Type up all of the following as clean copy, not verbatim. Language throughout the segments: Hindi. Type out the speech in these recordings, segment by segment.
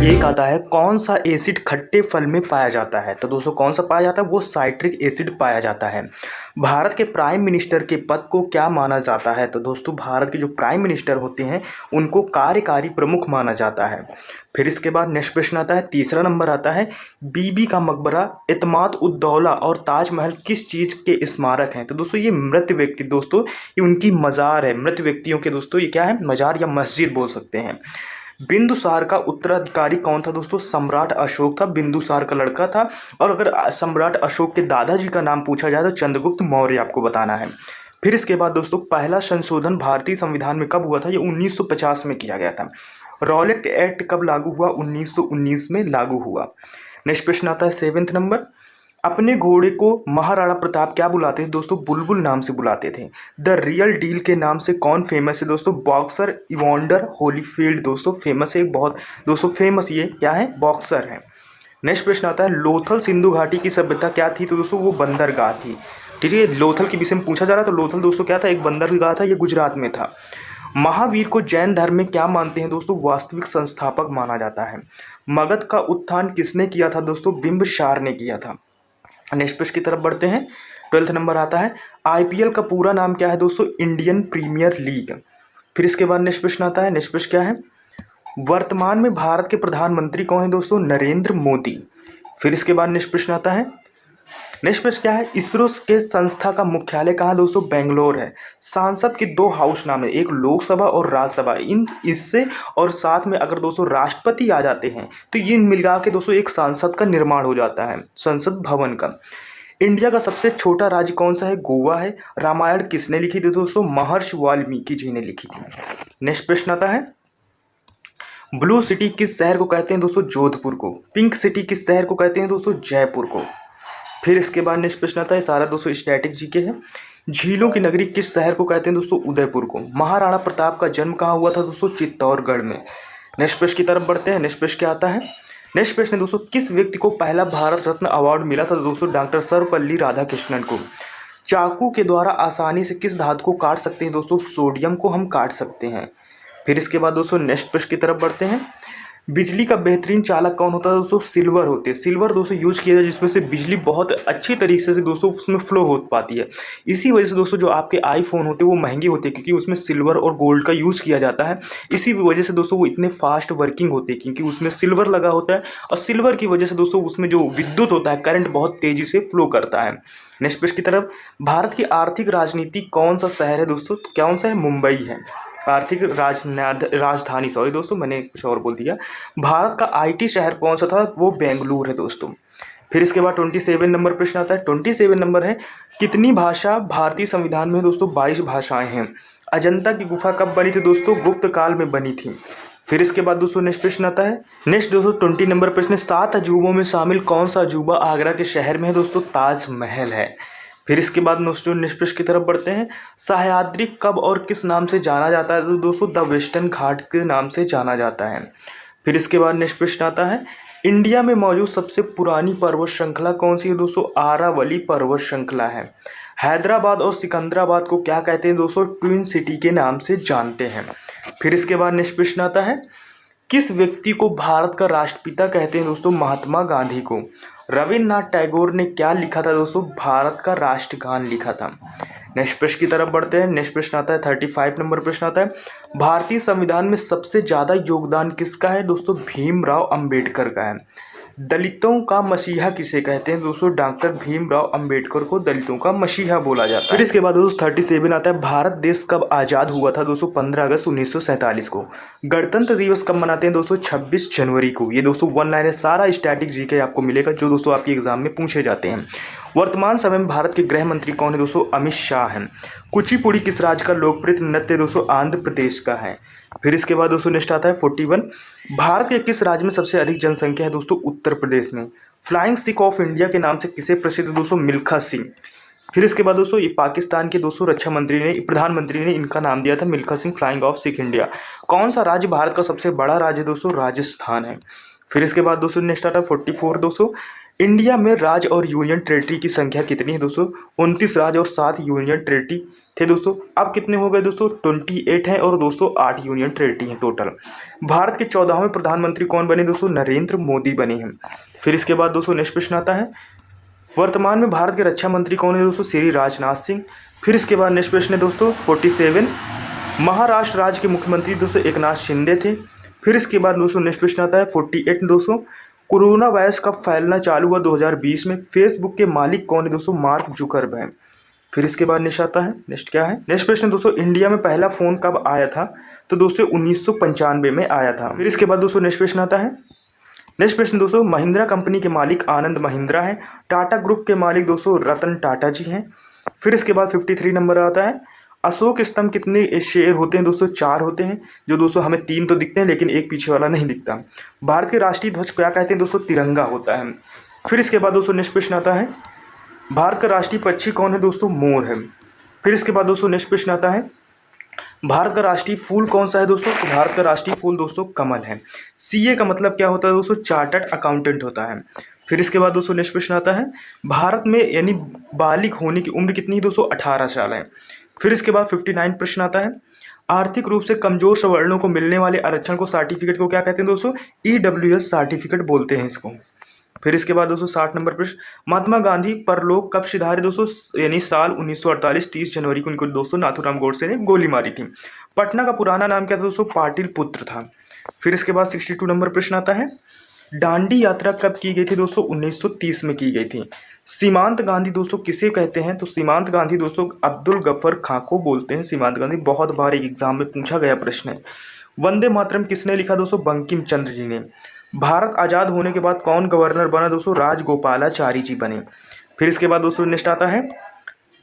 एक आता है कौन सा एसिड खट्टे फल में पाया जाता है। तो दोस्तों कौन सा पाया जाता है, वो साइट्रिक एसिड पाया जाता है। भारत के प्राइम मिनिस्टर के पद को क्या माना जाता है। तो दोस्तों भारत के जो प्राइम मिनिस्टर होते हैं उनको कार्यकारी प्रमुख माना जाता है। फिर इसके बाद नेक्स्ट प्रश्न आता है, तीसरा नंबर आता है, बीबी का मकबरा, इत्माद उद दौला और ताजमहल किस चीज़ के स्मारक हैं। तो दोस्तों ये मृत व्यक्ति, दोस्तों ये उनकी मज़ार है, मृत व्यक्तियों के दोस्तों ये क्या है, मज़ार या मस्जिद बोल सकते हैं। बिंदुसार का उत्तराधिकारी कौन था दोस्तों, सम्राट अशोक था, बिंदुसार का लड़का था। और अगर सम्राट अशोक के दादाजी का नाम पूछा जाए तो चंद्रगुप्त मौर्य आपको बताना है। फिर इसके बाद दोस्तों पहला संशोधन भारतीय संविधान में कब हुआ था, ये 1950 में किया गया था। रॉलेट एक्ट कब लागू हुआ, 1919 में लागू हुआ। नेक्स्ट प्रश्न आता है सेवेंथ नंबर, अपने घोड़े को महाराणा प्रताप क्या बुलाते थे दोस्तों, बुलबुल नाम से बुलाते थे। द रियल डील के नाम से कौन फेमस है दोस्तों, बॉक्सर इवॉन्डर होलीफील्ड दोस्तों फेमस है, बहुत दोस्तों फेमस ये क्या है, बॉक्सर है। नेक्स्ट प्रश्न आता है, लोथल सिंधु घाटी की सभ्यता क्या थी। तो दोस्तों वो बंदरगाह थी। ठीक है, लोथल के विषय में पूछा जा रहा है तो लोथल दोस्तों क्या था, एक बंदरगाह था, ये गुजरात में था। महावीर को जैन धर्म में क्या मानते हैं दोस्तों, वास्तविक संस्थापक माना जाता है। मगध का उत्थान किसने किया था दोस्तों, बिंबिसार ने किया था। नेक्स्ट प्रश्न की तरफ बढ़ते हैं, 12th नंबर आता है, आईपीएल का पूरा नाम क्या है दोस्तों, इंडियन प्रीमियर लीग। फिर इसके बाद नेक्स्ट प्रश्न आता है, नेक्स्ट प्रश्न क्या है, वर्तमान में भारत के प्रधानमंत्री कौन है दोस्तों, नरेंद्र मोदी। फिर इसके बाद नेक्स्ट प्रश्न आता है, नेक्स्ट प्रश्न क्या है, इसरो के संस्था का मुख्यालय कहाँ दोस्तों, बेंगलोर है। सांसद के दो हाउस नाम है, एक लोकसभा और राज्यसभा, इन इससे और साथ में अगर दोस्तों राष्ट्रपति आ जाते हैं तो ये मिला के दोस्तों एक सांसद का निर्माण हो जाता है, संसद भवन का। इंडिया का सबसे छोटा राज्य कौन सा है, गोवा है। रामायण किसने लिखी थी दोस्तों, महर्षि वाल्मीकि जी ने लिखी थी। नेक्स्ट प्रश्न आता है, ब्लू सिटी किस शहर को कहते हैं दोस्तों, जोधपुर को। पिंक सिटी किस शहर को कहते हैं दोस्तों, जयपुर को। फिर इसके बाद नेक्स्ट प्रश्न आता है, सारा दोस्तों स्टैटिक जीके है, झीलों की नगरी किस शहर को कहते हैं दोस्तों, उदयपुर को। महाराणा प्रताप का जन्म कहाँ हुआ था दोस्तों, चित्तौड़गढ़ में। नेक्स्ट प्रश्न की तरफ बढ़ते हैं, नेक्स्ट प्रश्न क्या आता है, नेक्स्ट प्रश्न है दोस्तों, किस व्यक्ति को पहला भारत रत्न अवार्ड मिला था दोस्तों, डॉक्टर सर्वपल्ली राधाकृष्णन को। चाकू के द्वारा आसानी से किस धातु को काट सकते हैं दोस्तों, सोडियम को हम काट सकते हैं। फिर इसके बाद दोस्तों नेक्स्ट प्रश्न की तरफ बढ़ते हैं, बिजली का बेहतरीन चालक कौन होता है दोस्तों, सिल्वर होते हैं। सिल्वर दोस्तों यूज किया जाए जिसमें से बिजली बहुत अच्छी तरीके से दोस्तों उसमें फ्लो हो पाती है। इसी वजह से दोस्तों जो आपके आईफोन होते हैं वो महंगे होते हैं क्योंकि उसमें सिल्वर और गोल्ड का यूज़ किया जाता है। इसी वजह से दोस्तों वो इतने फास्ट वर्किंग होते हैं क्योंकि उसमें सिल्वर लगा होता है और सिल्वर की वजह से दोस्तों उसमें जो विद्युत होता है, करंट बहुत तेज़ी से फ्लो करता है। नेक्स्ट प्रश्न की तरफ, भारत की आर्थिक राजनीति कौन सा शहर है दोस्तों, कौन सा है, मुंबई है। आर्थिक राजधानी, सॉरी दोस्तों मैंने कुछ और बोल दिया। भारत का आईटी शहर कौन सा था, वो बेंगलुरु है दोस्तों। फिर इसके बाद 27 नंबर प्रश्न आता है, 27 नंबर है, कितनी भाषा भारतीय संविधान में दोस्तों, 22 भाषाएं हैं। अजंता की गुफा कब बनी थी दोस्तों, गुप्त काल में बनी थी। फिर इसके बाद दोस्तों नेक्स्ट प्रश्न आता है, नेक्स्ट दोस्तों 20 नंबर प्रश्न, 7 अजूबों में शामिल कौन सा अजूबा आगरा के शहर में है दोस्तों, ताजमहल है। फिर इसके बाद दोस्तों नेक्स्ट प्रश्न की तरफ बढ़ते हैं, सह्याद्री कब और किस नाम से जाना जाता है तो दोस्तों द वेस्टर्न घाट के नाम से जाना जाता है। फिर इसके बाद नेक्स्ट प्रश्न आता है, इंडिया में मौजूद सबसे पुरानी पर्वत श्रृंखला कौन सी है दोस्तों, आरावली पर्वत श्रृंखला है। हैदराबाद और सिकंदराबाद को क्या कहते हैं दोस्तों, ट्विन सिटी के नाम से जानते हैं। फिर इसके बाद नेक्स्ट प्रश्न आता है, किस व्यक्ति को भारत का राष्ट्रपिता कहते हैं दोस्तों, महात्मा गांधी को। रविन्द्रनाथ टैगोर ने क्या लिखा था दोस्तों, भारत का राष्ट्रगान लिखा था। नेक्स्ट प्रश्न की तरफ बढ़ते हैं, नेक्स्ट प्रश्न आता है 35 नंबर प्रश्न आता है, भारतीय संविधान में सबसे ज़्यादा योगदान किसका है दोस्तों, भीमराव अंबेडकर का है। दलितों का मसीहा किसे कहते हैं दोस्तों, डॉक्टर भीमराव अंबेडकर को दलितों का मसीहा बोला जाता है। फिर इसके बाद दोस्तों 37 आता है, भारत देश कब आज़ाद हुआ था दोस्तों, 15 अगस्त 1947 को। गणतंत्र दिवस कब मनाते हैं दोस्तों, 26 जनवरी को। ये दोस्तों वन लाइन है, सारा स्टैटिक जीके आपको मिलेगा जो दोस्तों आपके एग्जाम में पूछे जाते हैं। वर्तमान समय में भारत के गृह मंत्री कौन है दोस्तों, अमित शाह हैं। कुचिपुड़ी किस राज्य का लोकप्रिय नृत्य दोस्तों, आंध्र प्रदेश का है। फिर इसके बाद दोस्तों नेक्स्ट आता है 41, भारत के किस राज्य में सबसे अधिक जनसंख्या है दोस्तों, उत्तर प्रदेश में। फ्लाइंग सिख ऑफ इंडिया के नाम से किसे प्रसिद्ध दोस्तों, मिल्खा सिंह। फिर इसके बाद दोस्तों ये पाकिस्तान के दोस्तों रक्षा मंत्री ने, प्रधानमंत्री ने इनका नाम दिया था Milkha Singh, flying of Sikh India. कौन सा राज्य भारत का सबसे बड़ा राज्य दोस्तों, राजस्थान है। फिर इसके बाद दोस्तों नेक्स्ट आता है 44 दोस्तों, इंडिया में राज्य और यूनियन टेरिटरी की संख्या कितनी है दोस्तों? 29 राज्य और 7 यूनियन टेरिटरी थे दोस्तों। अब कितने हो गए दोस्तों? 28 हैं और दोस्तों 8 यूनियन टेरिटरी हैं टोटल। भारत के 14वें प्रधानमंत्री कौन बने दोस्तों? नरेंद्र मोदी बने हैं। फिर इसके बाद दोस्तों नेक्स्ट प्रश्न आता है, वर्तमान में भारत के रक्षा मंत्री कौन है दोस्तों? श्री राजनाथ सिंह। फिर इसके बाद नेक्स्ट प्रश्न है दोस्तों 47, महाराष्ट्र राज्य के मुख्यमंत्री दोस्तों एकनाथ शिंदे थे। फिर इसके बाद दोस्तों नेक्स्ट प्रश्न आता है 48 दोस्तों, कोरोना वायरस का फैलना चालू हुआ 2020 में, फेसबुक के मालिक कौन है दोस्तों? Mark Zuckerberg. फिर इसके बाद नेक्स्ट आता है, नेक्स्ट क्या है, नेक्स्ट प्रश्न दोस्तों, इंडिया में पहला फ़ोन कब आया था? तो दोस्तों 1995 में आया था। फिर इसके बाद दोस्तों नेक्स्ट प्रश्न आता है, नेक्स्ट प्रश्न दोस्तों, महिंद्रा कंपनी के मालिक आनंद महिंद्रा हैं। टाटा ग्रुप के मालिक दोस्तों रतन टाटा जी हैं। फिर इसके बाद 53 नंबर आता है, अशोक स्तंभ कितने शेर होते हैं दोस्तों? 4 होते हैं, जो दोस्तों हमें 3 तो दिखते हैं लेकिन एक पीछे वाला नहीं दिखता। भारत के राष्ट्रीय ध्वज क्या कहते हैं दोस्तों? तिरंगा होता है। फिर इसके बाद दोस्तों नेक्स्ट प्रश्न आता है, भारत का राष्ट्रीय पक्षी कौन है दोस्तों? मोर है। फिर इसके बाद दोस्तों नेक्स्ट प्रश्न आता है, भारत का राष्ट्रीय फूल कौन सा है दोस्तों? तो भारत का राष्ट्रीय फूल दोस्तों कमल है। सीए का मतलब क्या होता है दोस्तों? चार्टर्ड अकाउंटेंट होता है। फिर इसके बाद दोस्तों नेक्स्ट प्रश्न आता है, भारत में यानी बालिग होने की उम्र कितनी है दोस्तों? 18 साल है। फिर इसके बाद 59 प्रश्न आता है, आर्थिक रूप से कमजोर सवर्णों को मिलने वाले आरक्षण को सर्टिफिकेट को क्या कहते हैं दोस्तों? EWS सर्टिफिकेट बोलते हैं इसको। फिर इसके बाद दोस्तों 60 नंबर प्रश्न, महात्मा गांधी परलोक कब सिधारे दोस्तों? यानी साल 1948 30 जनवरी को उनको दोस्तों नाथूराम गोडसे ने गोली मारी थी। पटना का पुराना नाम क्या था दोस्तों? पाटिल पुत्र था। फिर इसके बाद 62 नंबर प्रश्न आता है, दांडी यात्रा कब की गई थी दोस्तों? 1930 में की गई थी। सीमांत गांधी दोस्तों किसे कहते हैं? तो सीमांत गांधी दोस्तों अब्दुल गफर खां को बोलते हैं सीमांत गांधी। बहुत बार एक एग्जाम में पूछा गया प्रश्न है। वंदे मातरम किसने लिखा दोस्तों? बंकिम चंद्र जी ने। भारत आज़ाद होने के बाद कौन गवर्नर बना दोस्तों? राजगोपालाचारी जी बने। फिर इसके बाद दोस्तों नेक्स्ट आता है,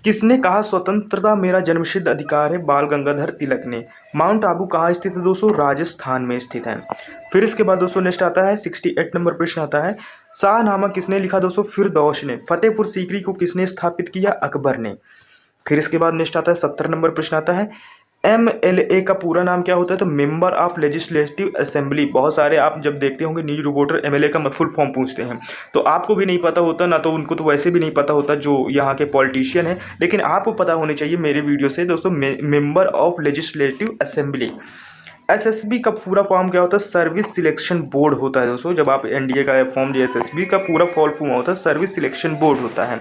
किसने कहा स्वतंत्रता मेरा जन्मसिद्ध अधिकार है? बाल गंगाधर तिलक ने। माउंट आबू कहाँ स्थित है दोस्तों? राजस्थान में स्थित है। फिर इसके बाद दोस्तों नेक्स्ट आता है 68 नंबर प्रश्न आता है, शाहनामा किसने लिखा दोस्तों? फिरदौस ने। फतेहपुर सीकरी को किसने स्थापित किया? अकबर ने। फिर इसके बाद नेक्स्ट आता है 70 नंबर प्रश्न आता है, MLA का पूरा नाम क्या होता है? तो मेंबर ऑफ लेजिस्लेटिव असेंबली। बहुत सारे आप जब देखते होंगे न्यूज रिपोर्टर MLA का फुल फॉर्म पूछते हैं, तो आपको भी नहीं पता होता ना, तो उनको तो वैसे भी नहीं पता होता जो यहाँ के पॉलिटिशियन हैं, लेकिन आपको पता होने चाहिए मेरे वीडियो से दोस्तों। Member of legislative assembly. SSB का पूरा फॉर्म क्या होता है? सर्विस सिलेक्शन बोर्ड होता है दोस्तों। जब आप NDA का फॉर्म जो SSB का पूरा फॉल फॉर्म होता है सर्विस सिलेक्शन बोर्ड होता है।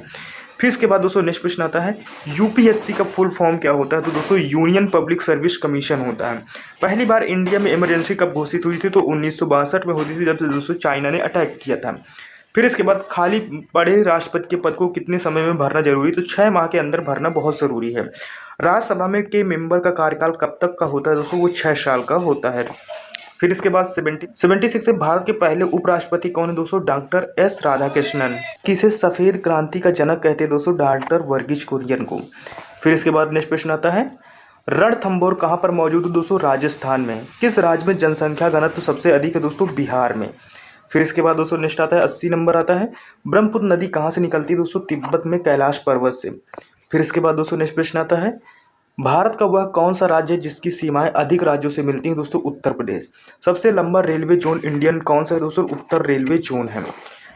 फिर इसके बाद दोस्तों नेक्स्ट प्रश्न आता है, UPSC का फुल फॉर्म क्या होता है? तो दोस्तों यूनियन पब्लिक सर्विस कमीशन होता है। पहली बार इंडिया में इमरजेंसी कब घोषित हुई थी? तो 1962 में होती थी, जब से दोस्तों चाइना ने अटैक किया था। फिर इसके बाद खाली पड़े राष्ट्रपति के पद को कितने समय में भरना जरूरी? तो 6 माह के अंदर भरना बहुत ज़रूरी है। राज्यसभा में के मेंबर का कार्यकाल कब तक का होता है दोस्तों? वो 6 साल का होता है। फिर इसके बाद 76 से भारत के पहले उपराष्ट्रपति कौन है दोस्तों? Doctor S Radhakrishnan. किसे सफ़ेद क्रांति का जनक कहते हैं दोस्तों? डॉक्टर वर्गीज कुरियन को। फिर इसके बाद नेक्स्ट प्रश्न आता है, रणथंभौर कहाँ पर मौजूद है दोस्तों? राजस्थान में। किस राज्य में जनसंख्या घनत्व सबसे अधिक है दोस्तों? बिहार में। फिर इसके बाद दोस्तों नेक्स्ट आता है 80 नंबर आता है, ब्रह्मपुत्र नदी कहाँ से निकलती है दोस्तों? तिब्बत में कैलाश पर्वत से। फिर इसके बाद दोस्तों नेक्स्ट प्रश्न आता है, भारत का वह कौन सा राज्य है जिसकी सीमाएं अधिक राज्यों से मिलती हैं दोस्तों? उत्तर प्रदेश। सबसे लंबा रेलवे जोन इंडियन कौन सा है दोस्तों? उत्तर रेलवे जोन है।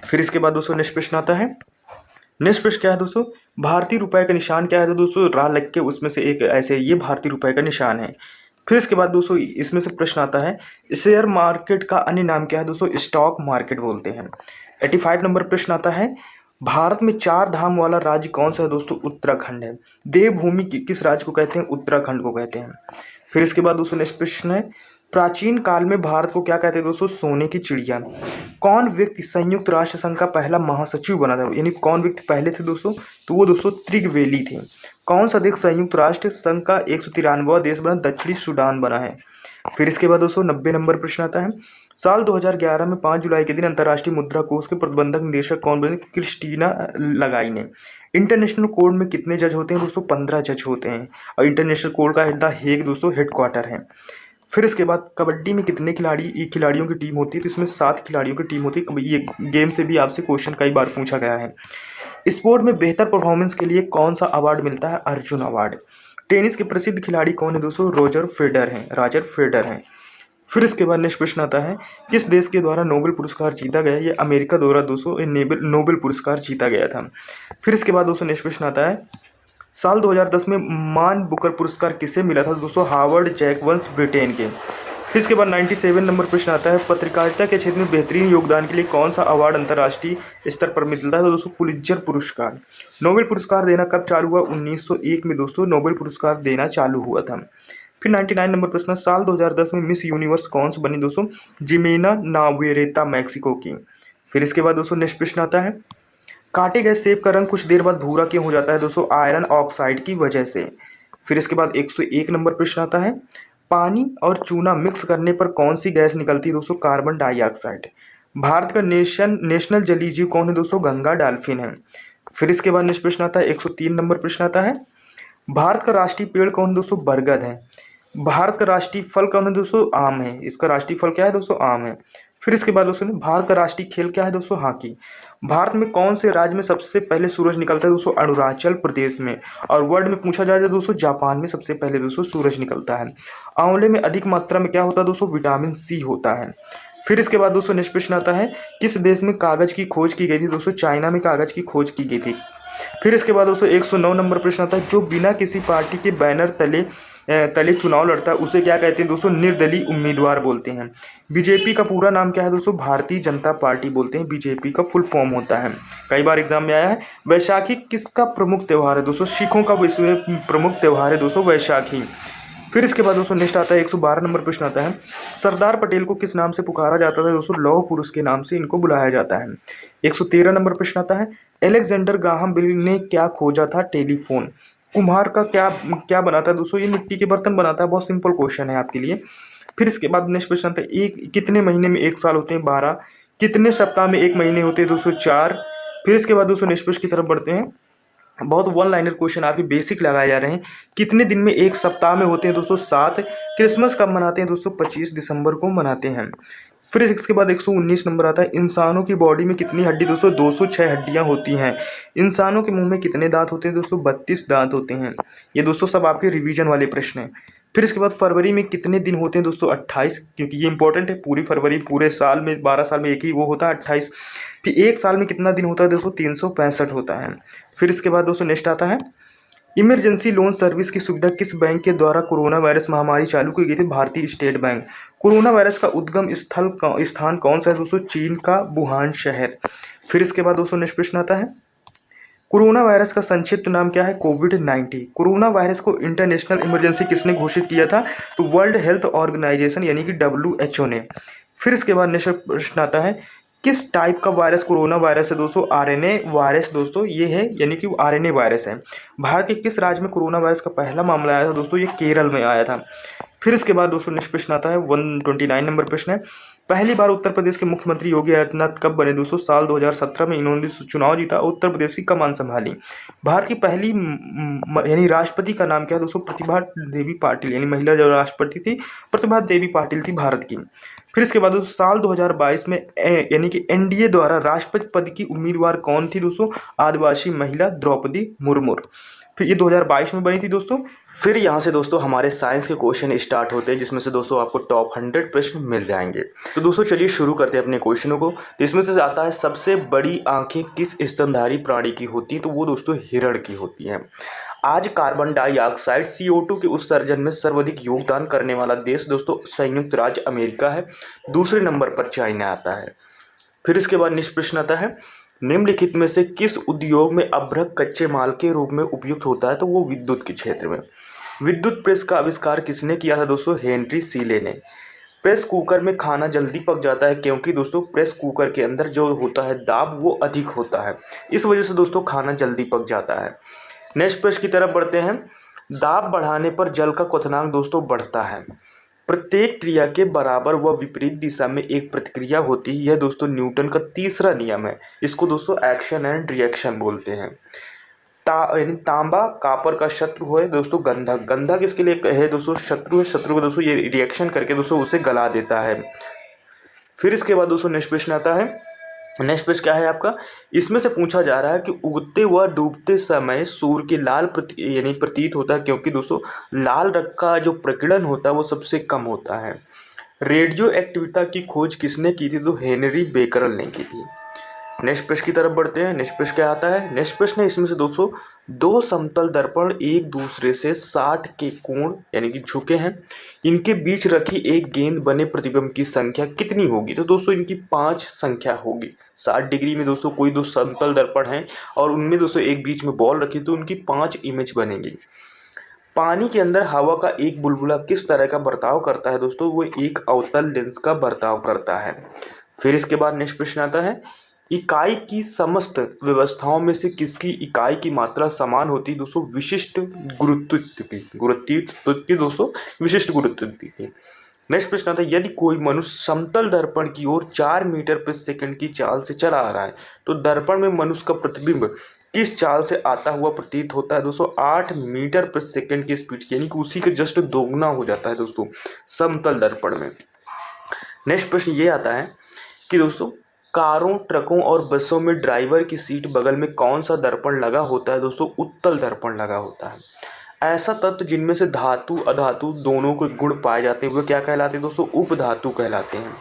फिर इसके बाद दोस्तों नेक्स्ट प्रश्न आता है, नेक्स्ट प्रश्न क्या है दोस्तों? भारतीय रुपए का निशान क्या है दोस्तों? राह लग के उसमें से एक ऐसे ये भारतीय रुपए का निशान है। फिर इसके बाद दोस्तों इसमें से प्रश्न आता है, शेयर मार्केट का अन्य नाम क्या है दोस्तों? स्टॉक मार्केट बोलते हैं। 85 नंबर प्रश्न आता है, भारत में 4 धाम वाला राज्य कौन सा है दोस्तों? उत्तराखंड है। देवभूमि किस राज्य को कहते हैं? उत्तराखंड को कहते हैं। फिर इसके बाद दोस्तों नेक्स्ट प्रश्न है, प्राचीन काल में भारत को क्या कहते हैं दोस्तों? सोने की चिड़िया। कौन व्यक्ति संयुक्त राष्ट्र संघ का पहला महासचिव बना था? यानी कौन व्यक्ति पहले थे दोस्तों? तो वो दोस्तों त्रिगवेली थे। कौन सा देश संयुक्त राष्ट्र संघ का 193वां देश बना? दक्षिणी सूडान बना है। फिर इसके बाद दोस्तों 90 नंबर प्रश्न आता है, साल 2011 में 5 जुलाई के दिन अंतर्राष्ट्रीय मुद्रा कोष के प्रबंधक निदेशक कौन बने? क्रिस्टीना लगाई ने। इंटरनेशनल कोर्ट में कितने जज होते हैं दोस्तों? 15 जज होते हैं, और इंटरनेशनल कोर्ट का द हेग दोस्तों हेडक्वार्टर है। फिर इसके बाद कबड्डी में कितने खिलाड़ियों की टीम होती है? तो इसमें 7 खिलाड़ियों की टीम होती है। ये गेम से भी आपसे क्वेश्चन कई बार पूछा गया है। स्पोर्ट में बेहतर परफॉर्मेंस के लिए कौन सा अवार्ड मिलता है? अर्जुन अवार्ड। टेनिस के प्रसिद्ध खिलाड़ी कौन है दोस्तों? रॉजर फेडरर हैं। फिर इसके बाद नेक्स्ट प्रश्न आता है, किस देश के द्वारा नोबेल पुरस्कार जीता गया? ये अमेरिका द्वारा दोस्तों ये नोबेल पुरस्कार जीता गया था। फिर इसके बाद दोस्तों नेक्स्ट प्रश्न आता है, साल 2010 में मान बुकर पुरस्कार किसे मिला था? दोस्तों हार्वर्ड जैकबन्स ब्रिटेन के। फिर इसके बाद 97 नंबर प्रश्न आता है, पत्रकारिता के क्षेत्र में बेहतरीन योगदान के लिए कौन सा अवार्ड अंतर्राष्ट्रीय स्तर पर मिलता है? तो दोस्तों पुलित्जर पुरस्कार। नोबेल पुरस्कार देना कब चालू हुआ? 1901 में दोस्तों नोबेल पुरस्कार देना चालू हुआ था। फिर 99 नंबर प्रश्न, साल 2010 में मिस यूनिवर्स कौन सी बनी? दोस्तों जिमेना नावेरेता मैक्सिको की। फिर इसके बाद दोस्तों नेक्स्ट प्रश्न आता है, काटे गए सेब का रंग कुछ देर बाद भूरा क्यों हो जाता है? दोस्तों आयरन ऑक्साइड की वजह से। फिर इसके बाद 101 नंबर प्रश्न आता है, पानी और चूना मिक्स करने पर कौन सी गैस निकलती है? दोस्तों कार्बन डाइऑक्साइड। भारत का नेशनल जलीय जीव कौन है? दोस्तों गंगा डॉल्फिन है। फिर इसके बाद नेक्स्ट प्रश्न आता है, 103 नंबर प्रश्न आता है, भारत का राष्ट्रीय पेड़ कौन है? दोस्तों बरगद है। भारत का राष्ट्रीय फल कौन है? दोस्तों आम है। इसका राष्ट्रीय फल क्या है? दोस्तों आम है। फिर इसके बाद दोस्तों भारत का राष्ट्रीय खेल क्या है? दोस्तों हॉकी। भारत में कौन से राज्य में सबसे पहले सूरज निकलता है? दोस्तों अरुणाचल प्रदेश में। और वर्ल्ड में पूछा जाए तो दोस्तों जापान में सबसे पहले दोस्तों सूरज निकलता है। आंवले में अधिक मात्रा में क्या होता है? दोस्तों विटामिन सी होता है। फिर इसके बाद दोस्तों नेक्स्ट प्रश्न आता है, किस देश में कागज की खोज की गई थी? दोस्तों चाइना में कागज की खोज की गई थी। फिर इसके बाद दोस्तों 109 नंबर प्रश्न आता है, जो बिना किसी पार्टी के बैनर तले चुनाव लड़ता है उसे क्या कहते हैं? दोस्तों निर्दलीय उम्मीदवार बोलते हैं। बीजेपी का पूरा नाम क्या है? दोस्तों भारतीय जनता पार्टी बोलते हैं, बीजेपी का फुल फॉर्म होता है। कई बार एग्जाम में आया है। वैशाखी किसका प्रमुख त्यौहार है? दोस्तों सिखों का प्रमुख त्यौहार है दोस्तों वैशाखी। फिर इसके बाद दोस्तों नेक्स्ट आता है, 112 नंबर प्रश्न आता है, सरदार पटेल को किस नाम से पुकारा जाता था? दोस्तों लौह पुरुष के नाम से इनको बुलाया जाता है। 113 नंबर प्रश्न आता है, एलेक्जेंडर ग्राहम बेल ने क्या खोजा था? टेलीफोन। कुम्हार का क्या क्या बनाता है? दोस्तों ये मिट्टी के बर्तन बनाता है। बहुत सिंपल क्वेश्चन है आपके लिए। फिर इसके बाद नेक्स्ट प्रश्न आता है, एक कितने महीने में एक साल होते हैं? 12। कितने सप्ताह में एक महीने होते हैं? दोस्तों 4। फिर इसके बाद दोस्तों नेक्स्ट प्रश्न की तरफ बढ़ते हैं। बहुत वन लाइनर क्वेश्चन आपके बेसिक लगाए जा रहे हैं। कितने दिन में एक सप्ताह में होते हैं? दोस्तों 7। क्रिसमस कब मनाते हैं? दोस्तों 25 दिसंबर को मनाते हैं। फिर इसके बाद 119 नंबर आता है, इंसानों की बॉडी में कितनी हड्डी? दोस्तों 206 हड्डियां होती हैं। इंसानों के मुंह में कितने दांत होते हैं? दोस्तों 32 दांत होते हैं। ये दोस्तों सब आपके रिवीजन वाले प्रश्न हैं। फिर इसके बाद फरवरी में कितने दिन होते हैं? दोस्तों 28, क्योंकि ये इंपॉर्टेंट है। पूरी फरवरी पूरे साल में 12 साल में एक ही वो होता है 28। फिर एक साल में कितना दिन होता है? दोस्तों 365 होता है। फिर इसके बाद दोस्तों नेक्स्ट आता है, इमरजेंसी लोन सर्विस की सुविधा किस बैंक के द्वारा कोरोना वायरस महामारी चालू की गई थी? भारतीय स्टेट बैंक। कोरोना वायरस का उद्गम स्थान कौन सा है? दोस्तों चीन का वुहान शहर। फिर इसके बाद दोस्तों नेक्स्ट प्रश्न आता है, कोरोना वायरस का संक्षिप्त नाम क्या है? कोविड-19। कोरोना वायरस को इंटरनेशनल इमरजेंसी किसने घोषित किया था? तो वर्ल्ड हेल्थ ऑर्गेनाइजेशन यानी कि WHO ने। फिर इसके बाद नेक्स्ट प्रश्न आता है, किस टाइप का वायरस कोरोना वायरस है? दोस्तों RNA वायरस दोस्तों ये है, यानी कि RNA वायरस है। भारत के किस राज्य में कोरोना वायरस का पहला मामला आया था? दोस्तों ये केरल में आया था। फिर इसके बाद दोस्तों नेक्स्ट प्रश्न आता है, 129 नंबर प्रश्न है, पहली बार उत्तर प्रदेश के मुख्यमंत्री योगी आदित्यनाथ कब बने? दोस्तों साल 2017 में इन्होंने चुनाव जीता, उत्तर प्रदेश की कमान संभाली। भारत की पहली यानी राष्ट्रपति का नाम क्या है? दोस्तों प्रतिभा देवी पाटिल, यानी महिला जो राष्ट्रपति थी प्रतिभा देवी पाटिल थी भारत की। फिर इसके बाद दोस्तों साल 2022 में यानी कि NDA द्वारा राष्ट्रपति पद की उम्मीदवार कौन थी? दोस्तों आदिवासी महिला द्रौपदी मुर्मू। फिर ये 2022 में बनी थी दोस्तों। फिर यहाँ से दोस्तों हमारे साइंस के क्वेश्चन स्टार्ट होते हैं, जिसमें से दोस्तों आपको टॉप 100 प्रश्न मिल जाएंगे। तो दोस्तों चलिए शुरू करते हैं अपने क्वेश्चनों को। तो इसमें से आता है, सबसे बड़ी आंखें किस स्तनधारी प्राणी की होती हैं? तो वो दोस्तों हिरण की होती हैं। आज कार्बन डाइऑक्साइड CO2 के उत्सर्जन में सर्वाधिक योगदान करने वाला देश दोस्तों संयुक्त राज्य अमेरिका है। दूसरे नंबर पर चाइना आता है। फिर इसके बाद नेक्स्ट प्रश्न आता है, निम्नलिखित में से किस उद्योग में अभ्रक कच्चे माल के रूप में उपयुक्त होता है? तो वो विद्युत के क्षेत्र में। विद्युत प्रेस का आविष्कार किसने किया था? दोस्तों हेनरी सीले ने। प्रेस कुकर में खाना जल्दी पक जाता है क्योंकि दोस्तों प्रेस कुकर के अंदर जो होता है दाब वो अधिक होता है, इस वजह से दोस्तों खाना जल्दी पक जाता है। नेक्स्ट प्रश्न की तरफ बढ़ते हैं, दाब बढ़ाने पर जल का क्वथनांक दोस्तों बढ़ता है। प्रत्येक क्रिया के बराबर व विपरीत दिशा में एक प्रतिक्रिया होती है, यह दोस्तों न्यूटन का तीसरा नियम है। इसको दोस्तों एक्शन एंड रिएक्शन बोलते हैं। यानी तांबा कापर का शत्रु है दोस्तों गंधक। गंधक इसके लिए है दोस्तों शत्रु है, शत्रु को दोस्तों ये रिएक्शन करके दोस्तों उसे गला देता है। फिर इसके बाद दोस्तों नेक्स्ट प्रश्न आता है, नेक्स्ट पेज क्या है आपका, इसमें से पूछा जा रहा है कि उगते व डूबते समय सूर्य की लाल यानी प्रतीत होता है क्योंकि दोस्तों लाल रंग का जो प्रकीर्णन होता है वो सबसे कम होता है। रेडियो एक्टिविटी की खोज किसने की थी? तो हेनरी बेकरल ने की थी। नेक्स्ट प्रश्न की तरफ बढ़ते हैं। नेक्स्ट प्रश्न क्या आता है? नेक्स्ट प्रश्न है इसमें से दोस्तों, दो समतल दर्पण एक दूसरे से 60 के कोण यानी कि झुके हैं, इनके बीच रखी एक गेंद बने प्रतिबिंब की संख्या कितनी होगी? तो दोस्तों इनकी 5 संख्या होगी। 60 डिग्री में दोस्तों कोई दो समतल दर्पण हैं और उनमें दोस्तों एक बीच में बॉल रखी तो उनकी 5 इमेज बनेगी। पानी के अंदर हवा का एक बुलबुला किस तरह का बर्ताव करता है? दोस्तों वो एक अवतल लेंस का बर्ताव करता है। फिर इसके बाद नेक्स्ट प्रश्न आता है, इकाई की समस्त व्यवस्थाओं में से किसकी इकाई की मात्रा समान होती है? दोस्तों विशिष्ट गुरुत्व की दोस्तों विशिष्ट गुरुत्व की। नेक्स्ट प्रश्न आता है, यदि कोई मनुष्य समतल दर्पण की ओर 4 मीटर प्रति सेकंड की चाल से चला आ रहा है तो दर्पण में मनुष्य का प्रतिबिंब किस चाल से आता हुआ प्रतीत होता है? दोस्तों 8 मीटर प्रति सेकंड की स्पीड, यानी कि उसी के जस्ट दोगुना हो जाता है दोस्तों समतल दर्पण में। नेक्स्ट प्रश्न ये आता है कि दोस्तों कारों, ट्रकों और बसों में ड्राइवर की सीट बगल में कौन सा दर्पण लगा होता है? दोस्तों उत्तल दर्पण लगा होता है। ऐसा तत्व जिनमें से धातु अधातु दोनों के गुण पाए जाते हैं वो क्या कहलाते हैं? दोस्तों उपधातु कहलाते हैं।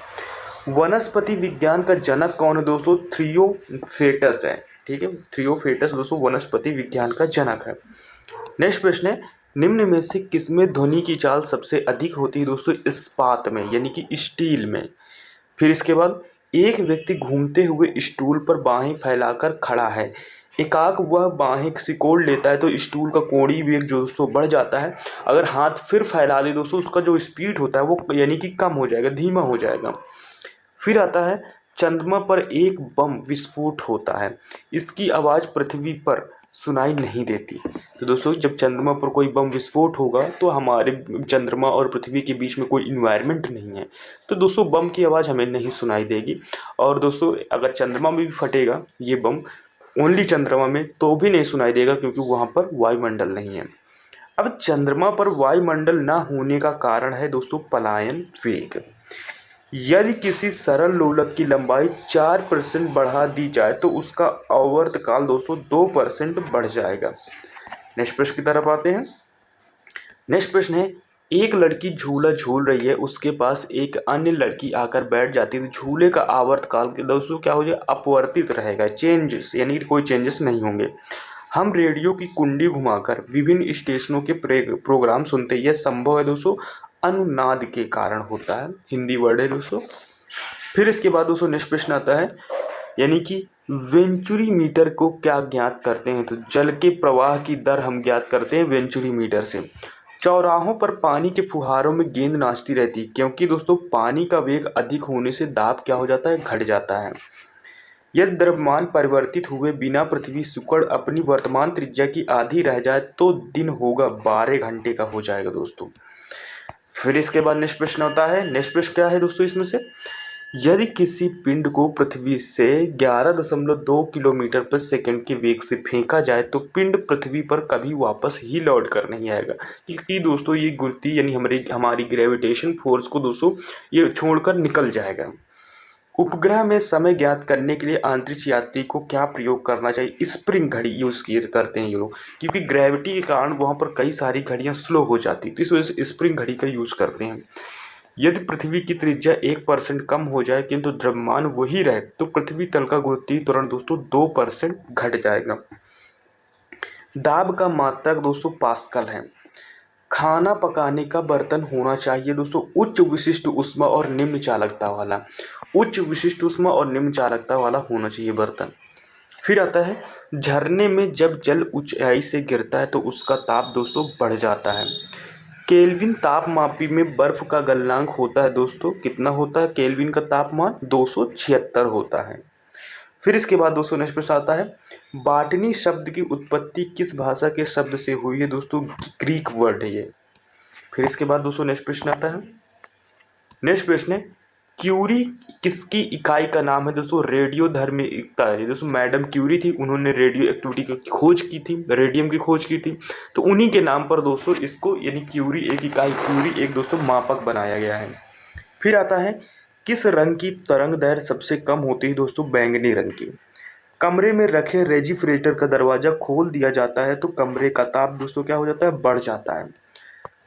वनस्पति विज्ञान का जनक कौन है? दोस्तों थ्रियोफेटस है। ठीक है, थ्रियोफेटस दोस्तों वनस्पति विज्ञान का जनक है। नेक्स्ट प्रश्न है, निम्न में से किसमें ध्वनि की चाल सबसे अधिक होती है? दोस्तों इस्पात में यानी कि स्टील में। फिर इसके बाद एक व्यक्ति घूमते हुए स्टूल पर बाहें फैलाकर खड़ा है, एकाक वह बाहें सिकोड़ लेता है तो स्टूल का कोणीय वेग जो दोस्तों बढ़ जाता है। अगर हाथ फिर फैला दे दोस्तों उसका जो स्पीड होता है वो यानी कि कम हो जाएगा, धीमा हो जाएगा। फिर आता है, चंद्रमा पर एक बम विस्फोट होता है, इसकी आवाज़ पृथ्वी पर सुनाई नहीं देती। तो दोस्तों जब चंद्रमा पर कोई बम विस्फोट होगा तो हमारे चंद्रमा और पृथ्वी के बीच में कोई इन्वायरमेंट नहीं है, तो दोस्तों बम की आवाज़ हमें नहीं सुनाई देगी। और दोस्तों अगर चंद्रमा में भी फटेगा ये बम ओनली चंद्रमा में तो भी नहीं सुनाई देगा क्योंकि वहाँ पर वायुमंडल नहीं है। अब चंद्रमा पर वायुमंडल ना होने का कारण है दोस्तों पलायन वेग। यदि किसी सरल लोलक की लंबाई 4% बढ़ा दी जाए तो उसका आवर्तकाल दोस्तों 2% बढ़ जाएगा। नेक्स्ट प्रश्न की तरफ आते हैं। नेक्स्ट प्रश्न है, एक लड़की झूला झूल रही है, उसके पास एक अन्य लड़की आकर बैठ जाती है तो झूले का आवर्तकाल दोस्तों क्या हो जाए? अपवर्तित रहेगा, चेंजेस यानी कि कोई चेंजेस नहीं होंगे। हम रेडियो की कुंडी घुमाकर विभिन्न स्टेशनों के प्रोग्राम सुनते हैं, यह संभव है दोस्तों अनुनाद के कारण होता है, हिंदी वर्ड है दोस्तों। फिर इसके बाद दोस्तों नेक्स्ट प्रश्न आता है, यानी कि वेंचुरी मीटर को क्या ज्ञात करते हैं? तो जल के प्रवाह की दर हम ज्ञात करते हैं वेंचुरी मीटर से। चौराहों पर पानी के फुहारों में गेंद नाचती रहती है क्योंकि दोस्तों पानी का वेग अधिक होने से दाब क्या हो जाता है? घट जाता है। यदि द्रव्यमान परिवर्तित हुए बिना पृथ्वी सिकुड़ अपनी वर्तमान त्रिज्या की आधी रह जाए तो दिन होगा 12 घंटे का हो जाएगा दोस्तों। फिर इसके बाद नेक्स्ट प्रश्न होता है। नेक्स्ट प्रश्न क्या है दोस्तों इसमें से, यदि किसी पिंड को पृथ्वी से 11.2 किलोमीटर प्रति सेकंड के वेग से फेंका जाए तो पिंड पृथ्वी पर कभी वापस ही लौट कर नहीं आएगा, क्योंकि दोस्तों ये गुरुत्व यानी हमारी ग्रेविटेशन फोर्स को दोस्तों ये छोड़कर निकल जाएगा। उपग्रह में समय ज्ञात करने के लिए अंतरिक्ष यात्री को क्या प्रयोग करना चाहिए? स्प्रिंग घड़ी यूज़ करते हैं ये लोग, क्योंकि ग्रेविटी के कारण वहाँ पर कई सारी घड़ियाँ स्लो हो जाती तो इस वजह से स्प्रिंग घड़ी का यूज़ करते हैं। यदि पृथ्वी की त्रिज्या 1% कम हो जाए किंतु द्रव्यमान वही रहे तो पृथ्वी तल का गुरुत्वीय त्वरण दोस्तों 2% घट जाएगा। दाब का मात्रक दोस्तों पास्कल है। खाना पकाने का बर्तन होना चाहिए दोस्तों उच्च विशिष्ट ऊष्मा और निम्न चालकता वाला, उच्च विशिष्ट ऊष्मा और निम्न चालकता वाला होना चाहिए बर्तन। फिर आता है, झरने में जब जल ऊंचाई से गिरता है तो उसका ताप दोस्तों बढ़ जाता है। केल्विन तापमापी में बर्फ का गलनांक होता है दोस्तों कितना होता है? केल्विन का तापमान 276 होता है। फिर इसके बाद दोस्तों नेक्स्ट प्रश्न आता है, बाटनी शब्द की उत्पत्ति किस भाषा के शब्द से हुई है? दोस्तों ग्रीक वर्ड है ये। फिर इसके बाद दोस्तों नेक्स्ट प्रश्न आता है। नेक्स्ट प्रश्न है, क्यूरी किसकी इकाई का नाम है? दोस्तों रेडियोधर्मिता है दोस्तों, मैडम क्यूरी थी, उन्होंने रेडियो एक्टिविटी की खोज की थी, रेडियम की खोज की थी, तो उन्हीं के नाम पर दोस्तों इसको यानी क्यूरी एक इकाई, क्यूरी एक दोस्तों मापक बनाया गया है। फिर आता है, किस रंग की तरंग दैर्घ्य सबसे कम होती है? दोस्तों बैंगनी रंग की। कमरे में रखे रेफ्रिजरेटर का दरवाज़ा खोल दिया जाता है तो कमरे का ताप दोस्तों क्या हो जाता है? बढ़ जाता है।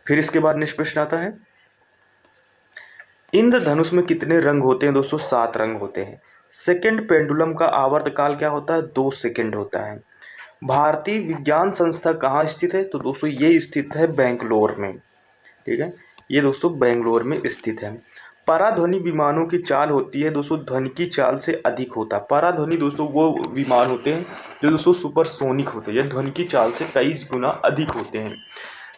फिर इसके बाद नेक्स्ट प्रश्न आता है, इंद्रधनुष में कितने रंग होते हैं दोस्तों? 7 रंग होते हैं। सेकंड पेंडुलम का आवर्तकाल क्या होता है? 2 सेकंड होता है। भारतीय विज्ञान संस्था कहाँ स्थित है? तो दोस्तों ये स्थित है बेंगलोर में। ठीक है, ये दोस्तों बेंगलोर में स्थित है। पराध्वनि विमानों की चाल होती है दोस्तों ध्वनि की चाल से अधिक होता है। पराध्वनि दोस्तों वो विमान होते हैं जो दोस्तों सुपरसोनिक होते हैं, ये ध्वनि की चाल से कई गुना अधिक होते हैं।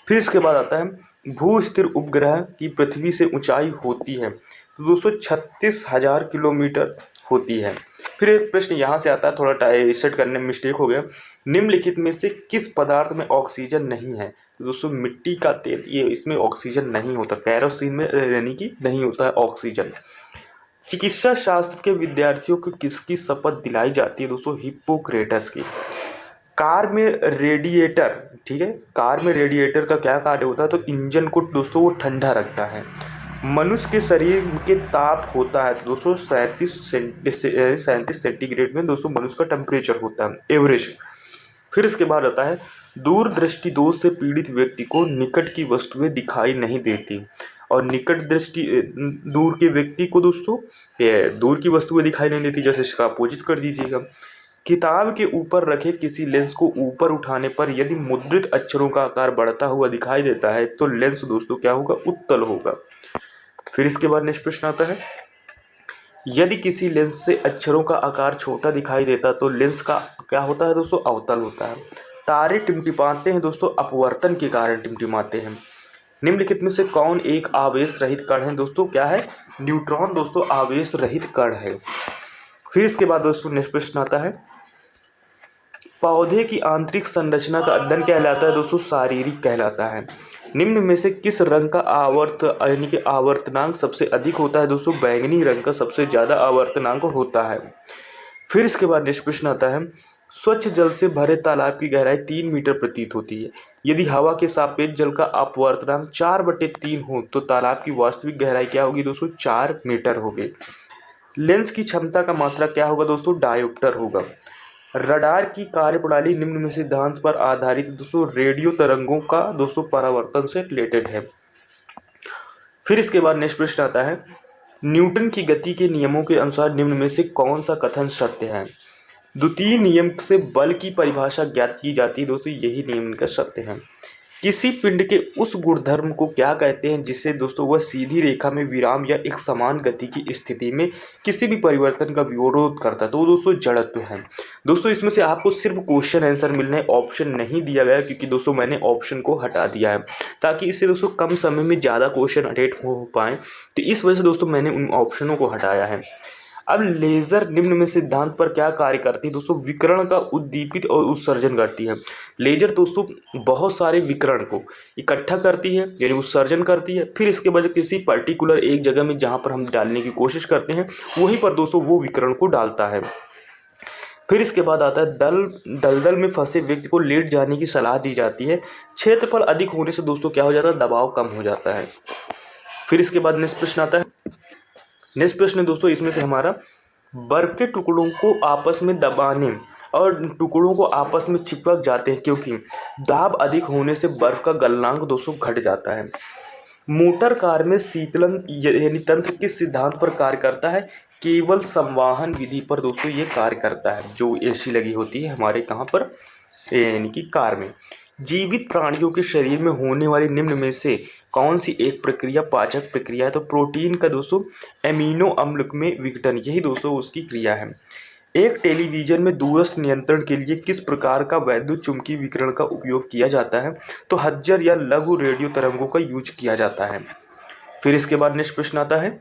फिर इसके बाद आता है भू स्थिर उपग्रह की पृथ्वी से ऊंचाई होती है तो दोस्तों 36,000 किलोमीटर होती है। फिर एक प्रश्न यहाँ से आता है, थोड़ा सेट करने में मिस्टेक हो गया। निम्नलिखित में से किस पदार्थ में ऑक्सीजन नहीं है? तो दोस्तों मिट्टी का तेल, ये इसमें ऑक्सीजन नहीं होता। कैरोसिन में यानी कि नहीं होता है ऑक्सीजन। चिकित्सा शास्त्र के विद्यार्थियों को किसकी शपथ दिलाई जाती है? दोस्तों हिप्पोक्रेटस की। कार में रेडिएटर, ठीक है, कार में रेडिएटर का क्या कार्य होता है? तो इंजन को दोस्तों वो ठंडा रखता है। मनुष्य के शरीर के ताप होता है तो दोस्तों 37 सेंटीग्रेड में दोस्तों मनुष्य का टेम्परेचर होता है एवरेज। फिर इसके बाद आता है दूरदृष्टि दोष से पीड़ित व्यक्ति को निकट की वस्तुएं दिखाई नहीं देती और निकट दृष्टि दूर के व्यक्ति को दोस्तों दूर की वस्तुएं दिखाई नहीं देती। जैसे इसका अपोजिट कर दीजिएगा। किताब के ऊपर रखे किसी लेंस को ऊपर उठाने पर यदि मुद्रित अक्षरों का आकार बढ़ता हुआ दिखाई देता है तो लेंस दोस्तों क्या होगा? उत्तल होगा। फिर इसके बाद नेक्स्ट प्रश्न आता है, यदि किसी लेंस से अक्षरों का आकार छोटा दिखाई देता तो लेंस का क्या होता है दोस्तों? अवतल होता है। तारे टिमटिमाते हैं दोस्तों अपवर्तन के कारण टिमटिमाते हैं। निम्नलिखित में से कौन एक आवेश रहित कण है? दोस्तों क्या है? न्यूट्रॉन दोस्तों आवेश रहित कण है। फिर इसके बाद दोस्तों नेक्स्ट प्रश्न आता है, पौधे की आंतरिक संरचना का अध्ययन कहलाता है दोस्तों? शारीरिक कहलाता है। निम्न में से किस रंग का यानी कि आवर्तनांक सबसे अधिक होता है? दोस्तों बैंगनी रंग का सबसे ज़्यादा आवर्तनांक होता है। फिर इसके बाद नेक्स्ट प्रश्न आता है, स्वच्छ जल से भरे तालाब की गहराई 3 मीटर प्रतीत होती है। यदि हवा के सापेक्ष जल का अपवर्तनांक 4/3 हो तो तालाब की वास्तविक गहराई क्या होगी दोस्तों? 4 मीटर होगी। लेंस की क्षमता का मात्रा क्या होगा दोस्तों? डायोप्टर होगा। रडार की कार्यप्रणाली निम्न में सिद्धांत पर आधारित दोस्तों रेडियो तरंगों का दोस्तों परावर्तन से रिलेटेड है। फिर इसके बाद नेक्स्ट प्रश्न आता है, न्यूटन की गति के नियमों के अनुसार निम्न में से कौन सा कथन सत्य है? द्वितीय नियम से बल की परिभाषा ज्ञात की जाती है दोस्तों, यही नियम इनका सत्य है। किसी पिंड के उस गुणधर्म को क्या कहते हैं जिससे दोस्तों वह सीधी रेखा में विराम या एक समान गति की स्थिति में किसी भी परिवर्तन का विरोध करता है? तो दोस्तों जड़त्व है। दोस्तों इसमें से आपको सिर्फ क्वेश्चन आंसर मिलना है, ऑप्शन नहीं दिया गया क्योंकि दोस्तों मैंने ऑप्शन को हटा दिया है ताकि इससे दोस्तों कम समय में ज़्यादा क्वेश्चन अटेंड हो पाएँ, तो इस वजह से दोस्तों मैंने उन ऑप्शनों को हटाया है। अब लेज़र निम्न में सिद्धांत पर क्या कार्य करती है दोस्तों? विकिरण का उद्दीपित और उत्सर्जन करती है। लेजर दोस्तों बहुत सारे विकिरण को इकट्ठा करती है यानी उत्सर्जन करती है। फिर इसके बाद किसी पर्टिकुलर एक जगह में जहाँ पर हम डालने की कोशिश करते हैं वहीं पर दोस्तों वो विकिरण को डालता है। फिर इसके बाद आता है दलदल में फंसे व्यक्ति को लेट जाने की सलाह दी जाती है। क्षेत्रफल अधिक होने से दोस्तों क्या हो जाता है? दबाव कम हो जाता है। फिर इसके बाद नेक्स्ट प्रश्न आता है, नेक्स्ट प्रश्न है दोस्तों इसमें से हमारा, बर्फ के टुकड़ों को आपस में दबाने और टुकड़ों को आपस में चिपक जाते हैं क्योंकि दाब अधिक होने से बर्फ का गलनांक दोस्तों घट जाता है। मोटर कार में शीतलन यानी तंत्र किस सिद्धांत पर कार्य करता है? केवल संवाहन विधि पर दोस्तों ये कार्य करता है, जो एसी लगी होती है हमारे कहाँ पर यानी कि कार में। जीवित प्राणियों के शरीर में होने वाली निम्न में से कौन सी एक प्रक्रिया पाचक प्रक्रिया है? तो प्रोटीन का दोस्तों एमिनो अम्ल में विघटन, यही दोस्तों उसकी क्रिया है। एक टेलीविजन में दूरस्थ नियंत्रण के लिए किस प्रकार का वैद्युत चुंबकीय विकिरण का उपयोग किया जाता है? तो हज्जर या लघु रेडियो तरंगों का यूज किया जाता है। फिर इसके बाद नेक्स्ट प्रश्न आता है,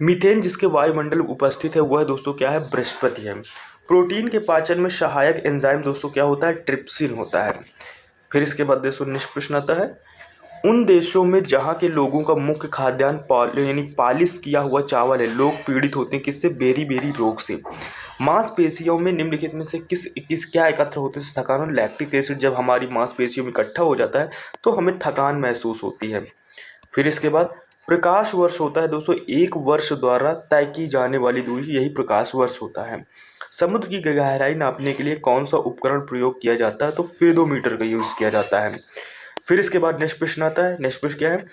मीथेन जिसके वायुमंडल में उपस्थित है वह दोस्तों क्या है? बृहस्पति है। प्रोटीन के पाचन में सहायक एंजाइम दोस्तों क्या होता है? ट्रिप्सिन होता है। फिर इसके बाद दोस्तों नेक्स्ट प्रश्न आता है, उन देशों में जहाँ के लोगों का मुख्य खाद्यान्न यानी पालिश किया हुआ चावल है, लोग पीड़ित होते हैं किससे? बेरी रोग से। मांसपेशियों में निम्नलिखित में से किस क्या एकत्र होते हैं? थकान और लैक्टिक एसिड जब हमारी मांसपेशियों में इकट्ठा हो जाता है तो हमें थकान महसूस होती है। फिर इसके बाद प्रकाश वर्ष होता है दोस्तों एक वर्ष द्वारा तय की जाने वाली दूरी, यही प्रकाश वर्ष होता है। समुद्र की गहराई नापने के लिए कौन सा उपकरण प्रयोग किया जाता है? तो फेदोमीटर का यूज़ किया जाता है। फिर इसके बाद नेक्स्ट प्रश्न आता है, नेक्स्ट प्रश्न क्या है,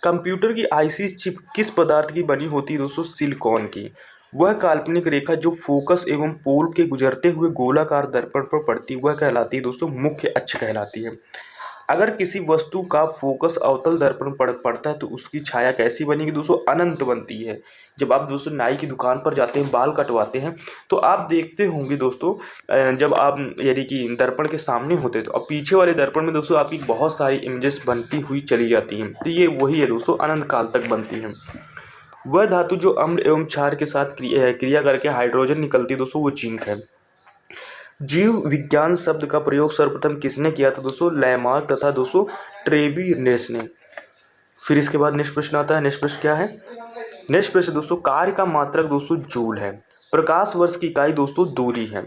कंप्यूटर की आईसी चिप किस पदार्थ की बनी होती है दोस्तों? सिलिकॉन की। वह काल्पनिक रेखा जो फोकस एवं पोल के गुजरते हुए गोलाकार दर्पण पर पड़ती है वह कहलाती है दोस्तों मुख्य अक्ष कहलाती है। अगर किसी वस्तु का फोकस अवतल दर्पण पर पड़ता है तो उसकी छाया कैसी बनेगी दोस्तों? अनंत बनती है। जब आप दोस्तों नाई की दुकान पर जाते हैं, बाल कटवाते हैं, तो आप देखते होंगे दोस्तों, जब आप यानी कि दर्पण के सामने होते हैं तो अब पीछे वाले दर्पण में दोस्तों आपकी बहुत सारी इमेजेस बनती हुई चली जाती हैं। तो ये वही है दोस्तों, अनंत काल तक बनती है। वह धातु जो अम्ल एवं क्षार के साथ क्रिया करके हाइड्रोजन निकलती है दोस्तों, वो जिंक है। जीव विज्ञान शब्द का प्रयोग सर्वप्रथम किसने किया था दोस्तों? लैमार्क तथा दोस्तों ट्रेविनेस ने। फिर इसके बाद नेक्स्ट प्रश्न आता है। नेक्स्ट प्रश्न क्या है? नेक्स्ट प्रश्न दोस्तों, कार्य का मात्रक दोस्तों जूल है। प्रकाश वर्ष की इकाई दोस्तों दूरी है।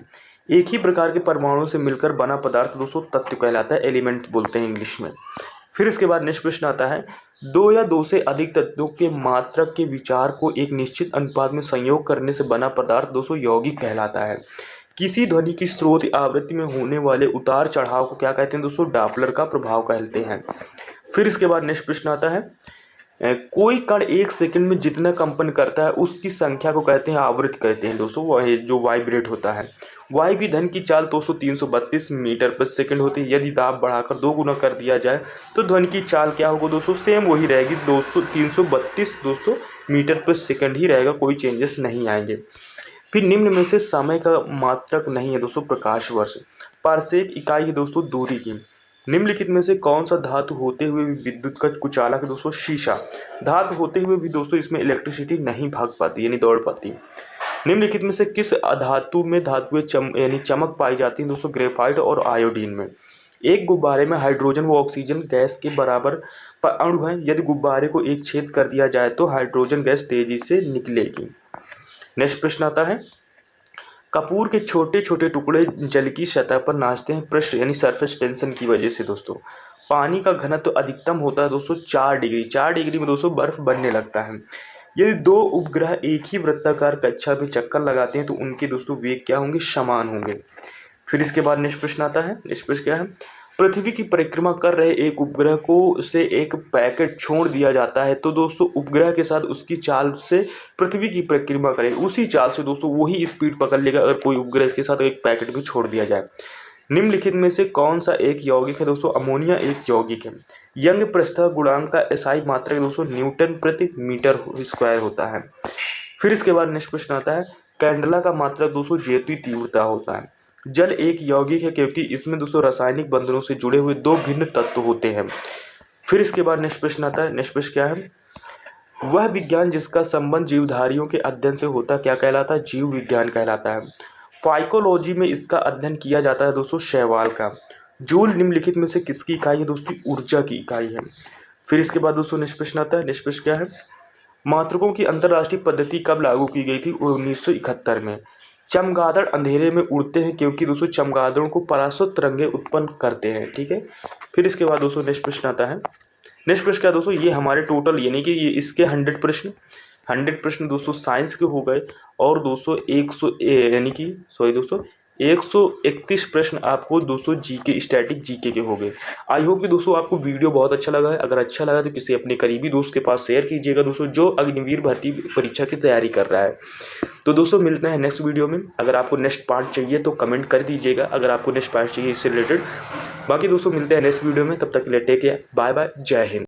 एक ही प्रकार के परमाणुओं से मिलकर बना पदार्थ दोस्तों तत्व कहलाता है, एलिमेंट बोलते हैं इंग्लिश में। फिर इसके बाद नेक्स्ट प्रश्न आता है, दो या दो से अधिक तत्वों के मात्रक के विचार को एक निश्चित अनुपात में संयोग करने से बना पदार्थ दोस्तों यौगिक कहलाता है। किसी ध्वनि की स्रोत आवृत्ति में होने वाले उतार चढ़ाव को क्या कहते हैं दोस्तों? डॉपलर का प्रभाव कहते हैं। फिर इसके बाद नेक्स्ट प्रश्न आता है, कोई कण एक सेकंड में जितना कंपन करता है उसकी संख्या को कहते हैं आवृत्ति कहते हैं दोस्तों, वह जो वाइब्रेट होता है। वायु की धन की चाल दोस्तों 332 मीटर पर सेकंड होती है। यदि दाब बढ़ाकर 2 गुना कर दिया जाए तो ध्वनि की चाल क्या होगा दोस्तों? सेम वही रहेगी, 332 दोस्तों मीटर पर सेकंड ही रहेगा, कोई चेंजेस नहीं आएंगे। फिर निम्न में से समय का मात्रक नहीं है दोस्तों? प्रकाश वर्ष। पारसेक इकाई है दोस्तों दूरी की। निम्नलिखित में से कौन सा धातु होते हुए भी विद्युत का कुचालक है दोस्तों? शीशा। धातु होते हुए भी दोस्तों इसमें इलेक्ट्रिसिटी नहीं भाग पाती यानी दौड़ पाती। निम्नलिखित में से किस धातु में धातुएं यानी चमक पाई जाती है दोस्तों? ग्रेफाइट और आयोडीन में। एक गुब्बारे में हाइड्रोजन व ऑक्सीजन गैस के बराबर अणु हैं। यदि गुब्बारे को एक छेद कर दिया जाए तो हाइड्रोजन गैस तेजी से निकलेगी। नेक्स्ट प्रश्न आता है, कपूर के छोटे छोटे टुकड़े जल की सतह पर नाचते हैं पृष्ठ यानी सरफेस टेंशन की वजह से दोस्तों। पानी का घनत्व तो अधिकतम होता है दोस्तों 4 डिग्री। 4 डिग्री में दोस्तों बर्फ बनने लगता है। यदि दो उपग्रह एक ही वृत्ताकार कक्षा में चक्कर लगाते हैं तो उनके दोस्तों वेग क्या होंगे? समान होंगे। फिर इसके बाद नेक्स्ट प्रश्न आता है। नेक्स्ट प्रश्न क्या है, पृथ्वी की परिक्रमा कर रहे एक उपग्रह को से एक पैकेट छोड़ दिया जाता है तो दोस्तों उपग्रह के साथ उसकी चाल से पृथ्वी की परिक्रमा करे, उसी चाल से दोस्तों वही स्पीड पकड़ लेगा अगर कोई उपग्रह के साथ एक पैकेट भी छोड़ दिया जाए। निम्नलिखित में से कौन सा एक यौगिक है दोस्तों? अमोनिया एक यौगिक है। यंग प्रस्ताव गुणांक का एसआई मात्रक दोस्तों न्यूटन प्रति मीटर स्क्वायर होता है। फिर इसके बाद नेक्स्ट प्रश्न आता है, कैंडला का मात्रक दोस्तों ज्योति तीव्रता होता है। जल एक यौगिक है क्योंकि इसमें दोस्तों रासायनिक बंधनों से जुड़े हुए 2 भिन्न तत्व होते हैं। फिर इसके बाद नेक्स्ट प्रश्न आता है। नेक्स्ट प्रश्न क्या है, वह विज्ञान जिसका संबंध जीवधारियों के अध्ययन से होता क्या कहलाता है? जीव विज्ञान कहलाता है। फाइकोलॉजी में इसका अध्ययन किया जाता है दोस्तों शैवाल का। जूल निम्नलिखित में से किसकी इकाई है दोस्तों? ऊर्जा की इकाई है। फिर इसके बाद दोस्तों नेक्स्ट प्रश्न आता है। नेक्स्ट प्रश्न क्या है, मात्रकों की अंतर्राष्ट्रीय पद्धति कब लागू की गई थी? 1971 में। चमगादड़ अंधेरे में उड़ते हैं क्योंकि दोस्तों चमगादड़ों को परासुत तरंगें उत्पन्न करते हैं। ठीक है। फिर इसके बाद दोस्तों नेक्स्ट प्रश्न आता है। नेक्स्ट प्रश्न क्या दोस्तों, ये हमारे टोटल यानी कि ये इसके 100 प्रश्न दोस्तों साइंस के हो गए और दोस्तों 131 प्रश्न आपको दोस्तों जीके स्टैटिक जीके के हो गए। आई होप कि दोस्तों आपको वीडियो बहुत अच्छा लगा है। अगर अच्छा लगा तो किसी अपने करीबी दोस्त के पास शेयर कीजिएगा दोस्तों जो अग्निवीर भर्ती परीक्षा की तैयारी कर रहा है। तो दोस्तों मिलते हैं नेक्स्ट वीडियो में। अगर आपको नेक्स्ट पार्ट चाहिए तो कमेंट कर दीजिएगा अगर आपको नेक्स्ट पार्ट चाहिए इससे रिलेटेड। बाकी दोस्तों मिलते हैं नेक्स्ट वीडियो में, तब तक के लिए टेक केयर, बाय बाय, जय हिंद।